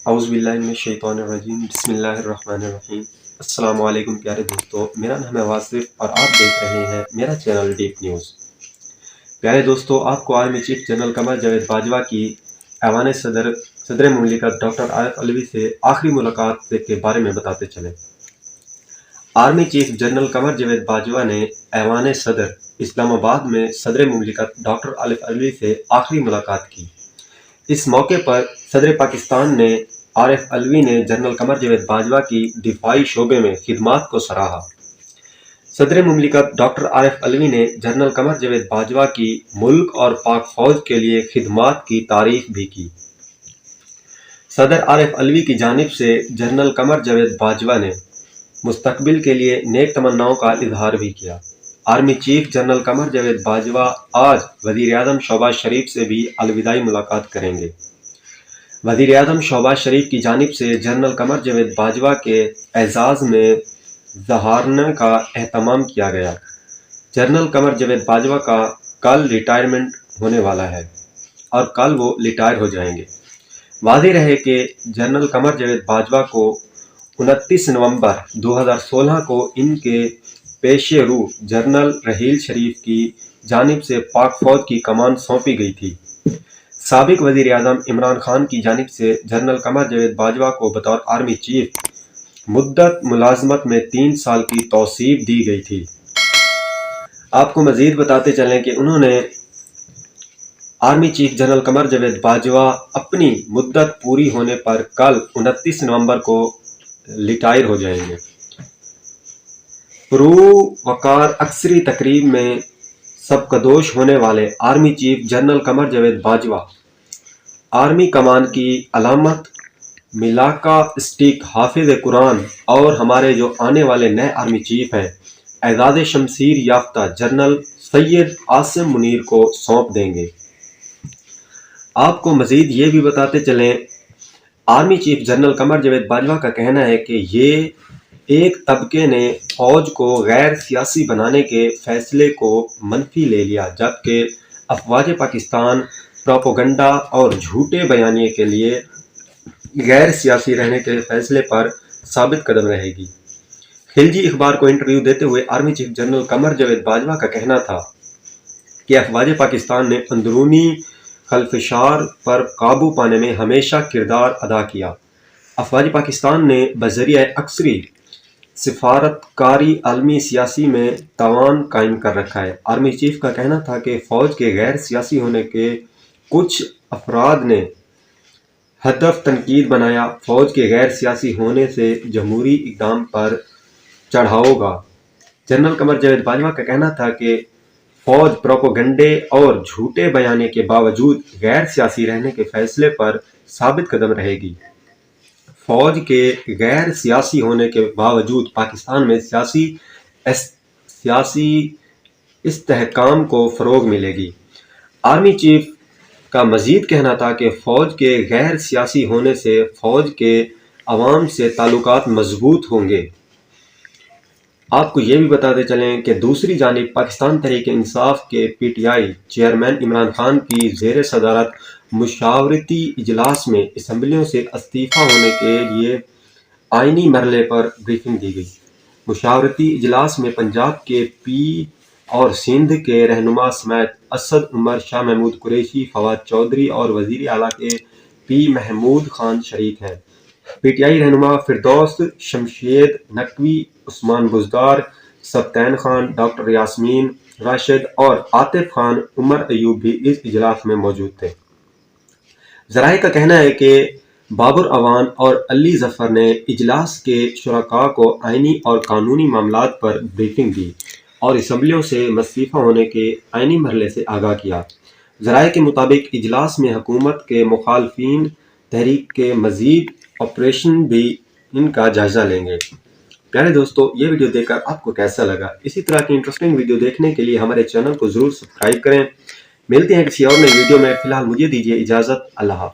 اعوذ باللہ من الشیطان الرجیم، بسم اللہ الرحمن الرحیم۔ السلام علیکم پیارے دوستو، میرا نام ہے واصف اور آپ دیکھ رہے ہیں میرا چینل ڈیپ نیوز۔ پیارے دوستو، آپ کو army chief general Qamar Javed Bajwa کی ایوان صدر مملکت ڈاکٹر عارف علوی سے آخری ملاقات کے بارے میں بتاتے چلیں۔ Army chief general Qamar Javed Bajwa نے ایوان صدر اسلام آباد میں صدر مملکت ڈاکٹر عارف علوی سے آخری ملاقات کی۔ اس موقع پر صدر پاکستان نے عارف علوی نے جنرل قمر جاوید باجوہ کی دفاعی شعبے میں خدمات کو سراہا۔ صدر مملکت ڈاکٹر عارف علوی نے جنرل قمر جاوید باجوہ کی ملک اور پاک فوج کے لیے خدمات کی تعریف بھی کی۔ صدر عارف علوی کی جانب سے جنرل قمر جاوید باجوہ نے مستقبل کے لیے نیک تمناؤں کا اظہار بھی کیا۔ Army chief general Qamar Javed Bajwa آج وزیر اعظم شہباز شریف سے بھی الوداعی ملاقات کریں گے۔ وزیر اعظم شہباز شریف کی جانب سے جنرل قمر جاوید باجوہ کے اعزاز میں ظہرانے کا اہتمام کیا گیا۔ جنرل قمر جاوید باجوہ کا کل ریٹائرمنٹ ہونے والا ہے اور کل وہ ریٹائر ہو جائیں گے۔ واضح رہے کہ جنرل قمر جاوید باجوہ کو 29 نومبر 2016 کو ان کے پیش رو جنرل رحیل شریف کی جانب سے پاک فوج کی کمان سونپی گئی تھی۔ سابق وزیر اعظم عمران خان کی جانب سے جنرل قمر جاوید باجوہ کو بطور آرمی چیف مدت ملازمت میں 3 سال کی توسیع دی گئی تھی۔ آپ کو مزید بتاتے چلیں کہ انہوں نے army chief general Qamar Javed Bajwa اپنی مدت پوری ہونے پر کل 29 نومبر کو ریٹائر ہو جائیں گے۔ پرووقار عسکری تقریب میں سبکدوش ہونے والے army chief general Qamar Javed Bajwa army کمان کی علامت ملاقہ اسٹک حافظ قرآن اور ہمارے جو آنے والے نئے آرمی چیف ہیں اعزاز شمشیر یافتہ جنرل سید عاصم منیر کو سونپ دیں گے۔ آپ کو مزید یہ بھی بتاتے چلیں، army chief general Qamar Javed Bajwa کا کہنا ہے کہ یہ ایک طبقے نے فوج کو غیر سیاسی بنانے کے فیصلے کو منفی لے لیا، جبکہ افواج پاکستان پروپیگنڈا اور جھوٹے بیانیے کے لیے غیر سیاسی رہنے کے فیصلے پر ثابت قدم رہے گی۔ خلجی اخبار کو انٹرویو دیتے ہوئے army chief general Qamar Javed Bajwa کا کہنا تھا کہ افواج پاکستان نے اندرونی خلفشار پر قابو پانے میں ہمیشہ کردار ادا کیا۔ افواج پاکستان نے بذریعہ عسکری سفارتکاری عالمی سیاسی میں توان قائم کر رکھا ہے۔ آرمی چیف کا کہنا تھا کہ فوج کے غیر سیاسی ہونے کے کچھ افراد نے ہدف تنقید بنایا۔ فوج کے غیر سیاسی ہونے سے جمہوری اقدام پر چڑھاؤ گا۔ جنرل قمر جاوید باجوہ کا کہنا تھا کہ فوج پروپیگنڈے اور جھوٹے بیانے کے باوجود غیر سیاسی رہنے کے فیصلے پر ثابت قدم رہے گی۔ فوج کے غیر سیاسی ہونے کے باوجود پاکستان میں سیاسی استحکام کو فروغ ملے گی۔ آرمی چیف کا مزید کہنا تھا کہ فوج کے غیر سیاسی ہونے سے فوج کے عوام سے تعلقات مضبوط ہوں گے۔ آپ کو یہ بھی بتاتے چلیں کہ دوسری جانب پاکستان تحریک انصاف کے P T I chairman Imran Khan کی زیر صدارت مشاورتی اجلاس میں اسمبلیوں سے استعفیٰ ہونے کے لیے آئینی مرحلے پر بریفنگ دی گئی۔ مشاورتی اجلاس میں پنجاب کے پی اور سندھ کے رہنما سمیت اسد عمر، شاہ محمود قریشی، فواد چودھری اور وزیر اعلیٰ کے پی محمود خان شریک ہیں۔ پی ٹی آئی رہنما فردوس شمشید نقوی، عثمان بزدار، سبطین خان، ڈاکٹر یاسمین راشد اور عاطف خان عمر ایوب بھی اس اجلاس میں موجود تھے۔ ذرائع کا کہنا ہے کہ بابر اعوان اور علی ظفر نے اجلاس کے شرکاء کو آئینی اور قانونی معاملات پر بریفنگ دی اور اسمبلیوں سے مستعفی ہونے کے آئینی مرحلے سے آگاہ کیا۔ ذرائع کے مطابق اجلاس میں حکومت کے مخالفین تحریک کے مزید آپریشن بھی ان کا جائزہ لیں گے۔ پیارے دوستو، یہ ویڈیو دیکھ کر آپ کو کیسا لگا؟ اسی طرح کی انٹرسٹنگ ویڈیو دیکھنے کے لیے ہمارے چینل کو ضرور سبسکرائب کریں۔ ملتے ہیں کسی اور نئی ویڈیو میں، فی الحال مجھے دیجیے اجازت۔ اللہ حافظ۔